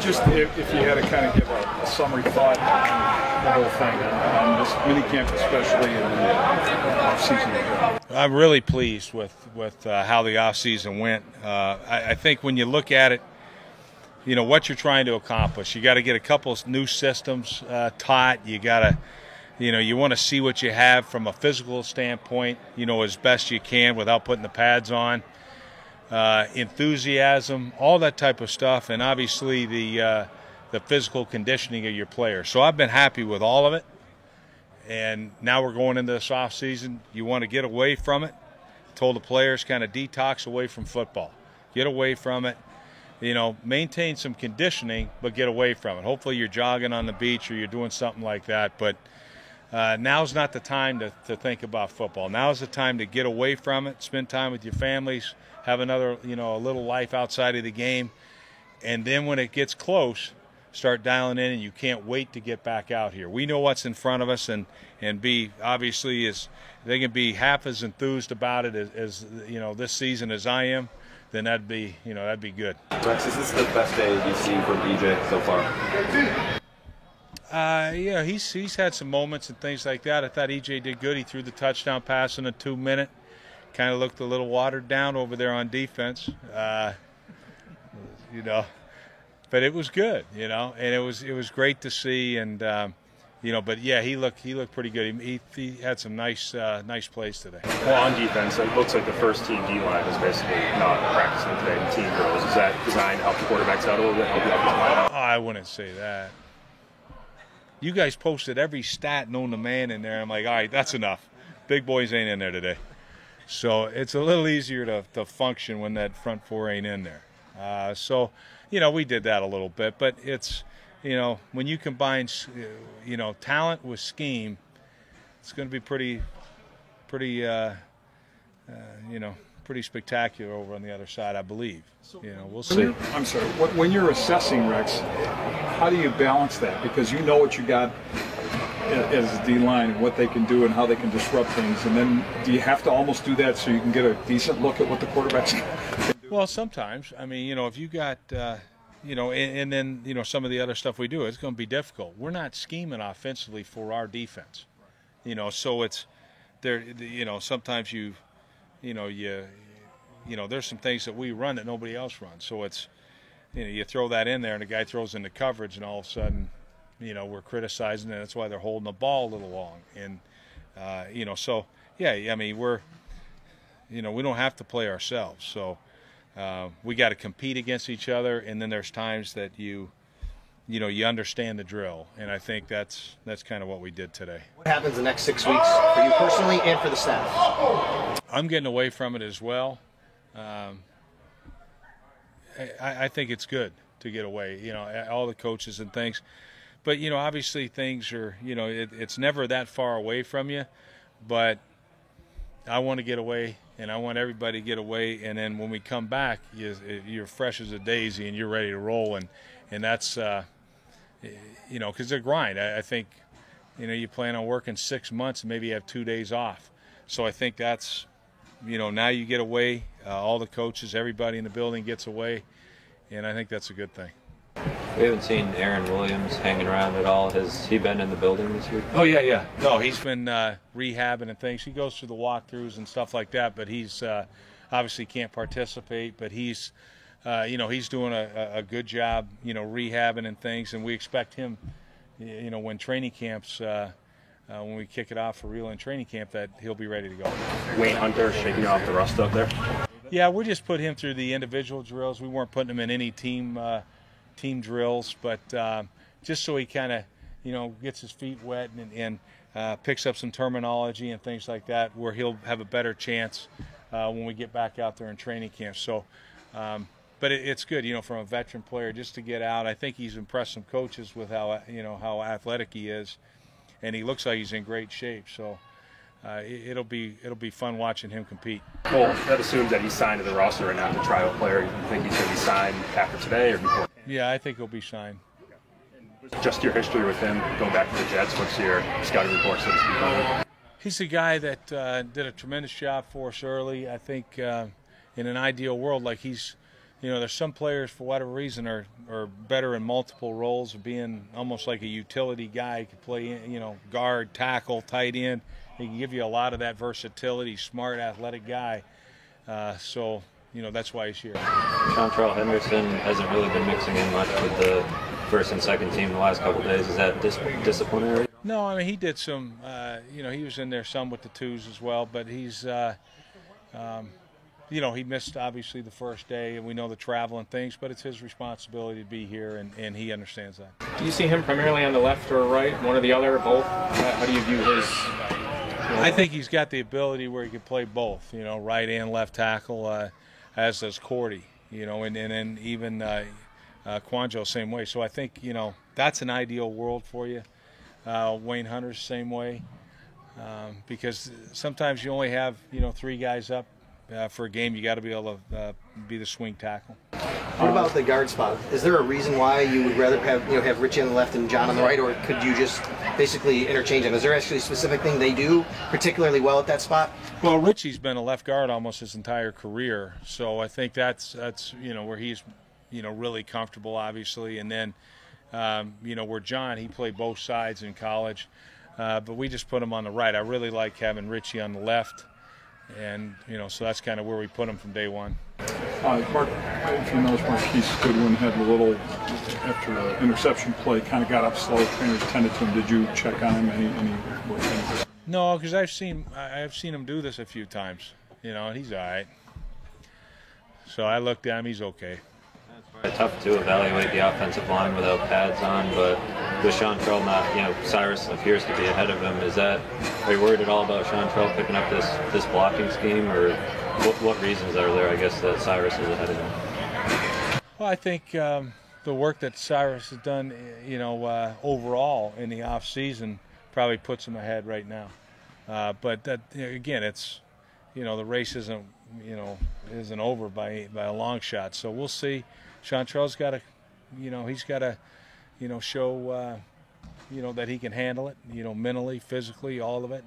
Just if you had to kind of give a summary thought on the whole thing, on this minicamp especially, and the off-season. I'm really pleased with how the off-season went. I think when you look at it, what you're trying to accomplish, you got to get a couple of new systems taught. You got to, you want to see what you have from a physical standpoint, as best you can without putting the pads on. Enthusiasm, all that type of stuff, and obviously the physical conditioning of your players. So I've been happy with all of it, and now we're going into this off season. You want to get away from it. Told the players kind of detox away from football. Get away from it. Maintain some conditioning, but get away from it. Hopefully you're jogging on the beach or you're doing something like that, but now's not the time to think about football. Now's the time to get away from it, spend time with your families, have another, a little life outside of the game, and then when it gets close, start dialing in, and you can't wait to get back out here. We know what's in front of us, and be obviously they can be half as enthused about it as this season as I am. Then that'd be good. Rex, is this the best day you've seen from EJ so far? Yeah, he's had some moments and things like that. I thought EJ did good. He threw the touchdown pass in a 2-minute. Kind of looked a little watered down over there on defense, but it was good, and it was great to see, and but yeah, he looked pretty good. He had some nice plays today. Well, on defense, it looks like the first team D line is basically not practicing today in team drills. Is that designed to help the quarterbacks out a little bit, help the offensive line out? I wouldn't say that. You guys posted every stat known to man in there. I'm like, all right, that's enough. Big boys ain't in there today. So it's a little easier to function when that front four ain't in there. We did that a little bit. But it's, when you combine, talent with scheme, it's going to be pretty spectacular over on the other side, I believe. We'll see. I'm sorry. When you're assessing, Rex, how do you balance that? Because you know what you got as a D-line and what they can do and how they can disrupt things, and then do you have to almost do that so you can get a decent look at what the quarterbacks can do? Well, sometimes. I mean, if you got, and then, some of the other stuff we do, it's going to be difficult. We're not scheming offensively for our defense, so it's there. Sometimes there's some things that we run that nobody else runs. So it's, you throw that in there and the guy throws into coverage, and all of a sudden, we're criticizing, and that's why they're holding the ball a little long. And, so, yeah, I mean, we don't have to play ourselves. So we got to compete against each other, and then there's times that you understand the drill. And I think that's kind of what we did today. What happens the next 6 weeks for you personally and for the staff? I'm getting away from it as well. I think it's good to get away, all the coaches and things. But, obviously things are, it's never that far away from you. But I want to get away, and I want everybody to get away. And then when we come back, you're fresh as a daisy and you're ready to roll. And that's, because they're grind. I think, you plan on working 6 months and maybe you have 2 days off. So I think that's, now you get away. All the coaches, everybody in the building gets away. And I think that's a good thing. We haven't seen Aaron Williams hanging around at all. Has he been in the building this week? Oh, yeah. No, he's been rehabbing and things. He goes through the walkthroughs and stuff like that, but he's obviously can't participate. But he's, he's doing a good job, rehabbing and things. And we expect him, when training camps, when we kick it off for real in training camp, that he'll be ready to go. Wayne Hunter shaking off the rust up there? Yeah, we just put him through the individual drills. We weren't putting him in any team drills, but just so he kind of, gets his feet wet and picks up some terminology and things like that, where he'll have a better chance when we get back out there in training camp. So, but it's good, from a veteran player just to get out. I think he's impressed some coaches with how athletic he is, and he looks like he's in great shape. So. It'll be fun watching him compete. Well, that assumes that he's signed to the roster and not the trial player. You think he's going to be signed after today or before? Yeah, I think he'll be signed. Just your history with him, going back to the Jets, what's your scouting report, so to speak? He's a guy that did a tremendous job for us early. I think in an ideal world, like he's you know, there's some players for whatever reason are better in multiple roles of being almost like a utility guy. He can play, you know, guard, tackle, tight end. He can give you a lot of that versatility. Smart, athletic guy. So, you know, that's why he's here. Seantrel Henderson hasn't really been mixing in much with the first and second team the last couple of days. Is that disciplinary? No, I mean, he did some, you know, he was in there some with the twos as well, but he's, you know, he missed obviously the first day, and we know the travel and things, but it's his responsibility to be here, and he understands that. Do you see him primarily on the left or right, one or the other, both? How do you view his? I think he's got the ability where he can play both, you know, right and left tackle, as does Cordy, you know, and then even Quanjo same way. So I think, you know, that's an ideal world for you. Wayne Hunter's same way, because sometimes you only have, you know, 3 guys up for a game. You got to be able to be the swing tackle. What about the guard spot? Is there a reason why you would rather have Richie on the left and John on the right, or could you just basically interchange them? Is there actually a specific thing they do particularly well at that spot? Well, Richie's been a left guard almost his entire career, so I think that's you know, where he's, you know, really comfortable, obviously. And then you know, where John, he played both sides in college, but we just put him on the right. I really like having Richie on the left, and you know, so that's kind of where we put him from day one. Mark, if you notice, Marquise Goodwin had a little, after the interception play, kind of got up slow. Trainers tended to him. Did you check on him? Any? No, because I've seen him do this a few times, you know, and he's all right. So I looked at him; he's okay. It's tough to evaluate the offensive line without pads on, but with Seantrel not, you know, Cyrus appears to be ahead of him. Are you worried at all about Seantrel picking up this blocking scheme, or what reasons are there, I guess, that Cyrus is ahead of him? Well, I think the work that Cyrus has done, you know, overall in the off season probably puts him ahead right now. But that, you know, again, it's, you know, the race isn't over by a long shot. So we'll see. Seantrel's got to, you know, he's got to, you know, show, you know, that he can handle it, you know, mentally, physically, all of it,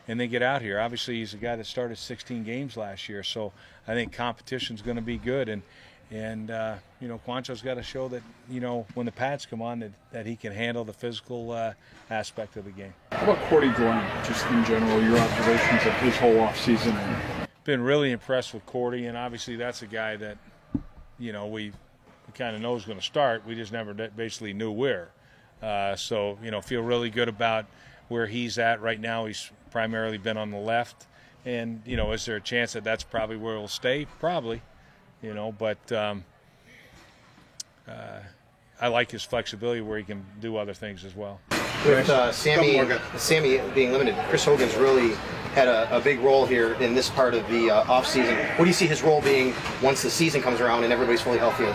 and then get out here. Obviously, he's a guy that started 16 games last year, so I think competition's going to be good. And you know, Quancho's got to show that, you know, when the pads come on, that he can handle the physical aspect of the game. How about Cordy Glenn, just in general, your observations of his whole offseason? Been really impressed with Cordy, and obviously that's a guy that, you know, we kind of know is going to start. We just never basically knew where. So, you know, feel really good about where he's at right now. He's primarily been on the left. And, you know, is there a chance that that's probably where he'll stay? Probably, you know, but I like his flexibility where he can do other things as well. With Sammy being limited, Chris Hogan's really had a big role here in this part of the offseason. What do you see his role being once the season comes around and everybody's fully healthy?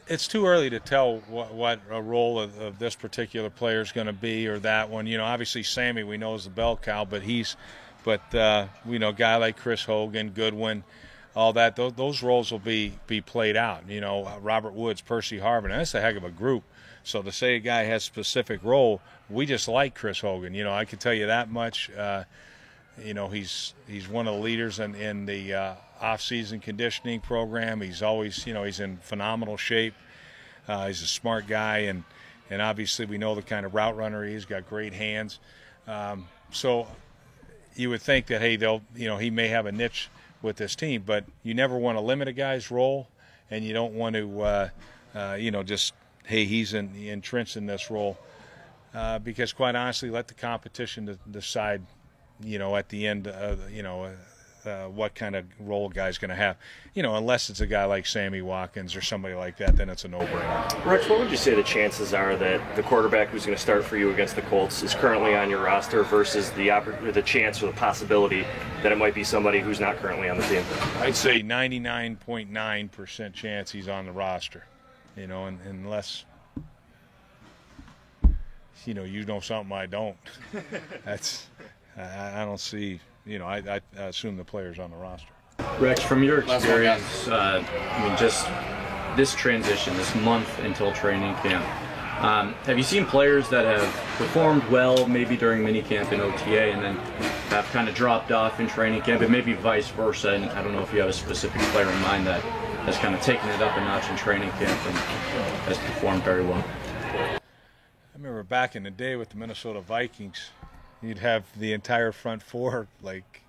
It's too early to tell what a role of this particular player is going to be, or that one. You know, obviously Sammy we know is the bell cow, but you know, a guy like Chris Hogan, Goodwin, all that, those roles will be played out. You know, Robert Woods, Percy Harvin, that's a heck of a group. So to say a guy has a specific role, we just like Chris Hogan. You know, I can tell you that much. You know, he's one of the leaders in the off-season conditioning program. He's always, you know, he's in phenomenal shape. He's a smart guy, and obviously we know the kind of route runner he is. Got great hands. So you would think that, hey, he may have a niche with this team, but you never want to limit a guy's role, and you don't want to, you know, just, hey, he's entrenched in this role, because quite honestly, let the competition decide, you know, at the end, you know, what kind of role a guy's going to have. You know, unless it's a guy like Sammy Watkins or somebody like that, then it's a no-brainer. Rex, what would you say the chances are that the quarterback who's going to start for you against the Colts is currently on your roster versus the chance or the possibility that it might be somebody who's not currently on the team? I'd say 99.9% chance he's on the roster. You know, unless, you know something I don't. I don't see, you know, I assume the player's on the roster. Rex, from your experience, I mean, just this transition, this month until training camp, have you seen players that have performed well maybe during minicamp and OTA and then have kind of dropped off in training camp, and maybe vice versa? And I don't know if you have a specific player in mind that has kind of taken it up a notch in training camp and has performed very well. I remember back in the day with the Minnesota Vikings, you'd have the entire front four like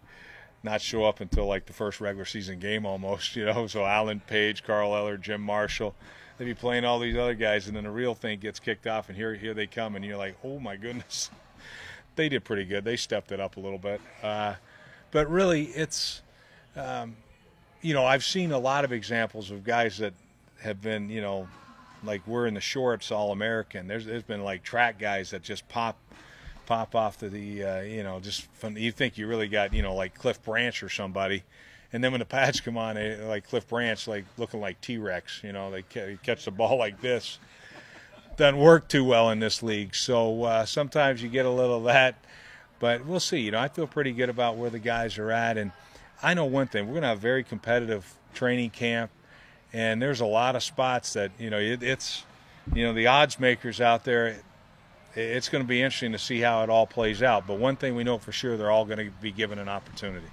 not show up until like the first regular season game almost, you know. So Alan Page, Carl Eller, Jim Marshall, they'd be playing all these other guys, and then the real thing gets kicked off, and here they come, and you're like, oh my goodness. They did pretty good. They stepped it up a little bit. But really, it's, you know, I've seen a lot of examples of guys that have been, you know, like we're in the shorts All-American. There's been like track guys that just pop off to the, you know, just from, you think you really got, you know, like Cliff Branch or somebody. And then when the pads come on, like Cliff Branch, like looking like T-Rex, you know, they catch the ball like this. Doesn't work too well in this league. So sometimes you get a little of that. But we'll see. You know, I feel pretty good about where the guys are at. And I know one thing. We're going to have a very competitive training camp. And there's a lot of spots that, you know, it's, you know, the odds makers out there, it's going to be interesting to see how it all plays out. But one thing we know for sure, they're all going to be given an opportunity.